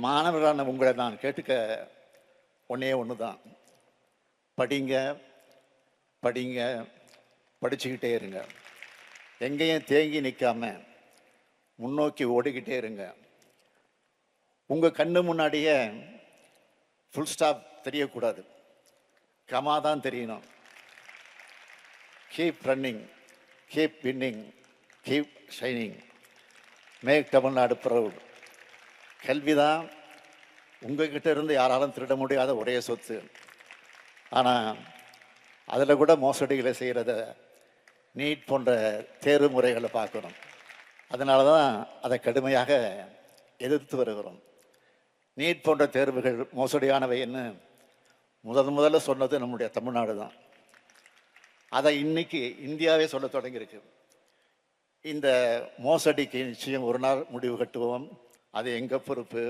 மாணவரான உங்களை நான் கேட்டுக்க ஒன்றே ஒன்று தான். படிங்க, படிங்க, படிச்சுக்கிட்டே இருங்க. எங்கேயும் தேங்கி நிற்காம முன்னோக்கி ஓடிக்கிட்டே இருங்க. உங்கள் கண்ணு முன்னாடியே ஃபுல் ஸ்டாப் தெரியக்கூடாது, கமா தான் தெரியணும். Keep running, keep winning, keep shining, make Tamil Nadu proud. கல்விதான் உங்ககிட்ட இருந்து யாராலும் திருட முடியாத ஒரே சொத்து. ஆனால் அதில் கூட மோசடிகளை செய்கிறத நீட் போன்ற தேர்வு முறைகளை பார்க்குறோம். அதனால தான் அதை கடுமையாக எதிர்த்து வருகிறோம். நீட் போன்ற தேர்வுகள் மோசடியானவைன்னு முதல்ல சொன்னது நம்முடைய தமிழ்நாடு தான். அதை இன்னைக்கு இந்தியாவே சொல்ல தொடங்கியிருக்கு. இந்த மோசடிக்கு நிச்சயம் ஒரு நாள் முடிவு கட்டுவோம். அது எங்கள் பொறுப்பு.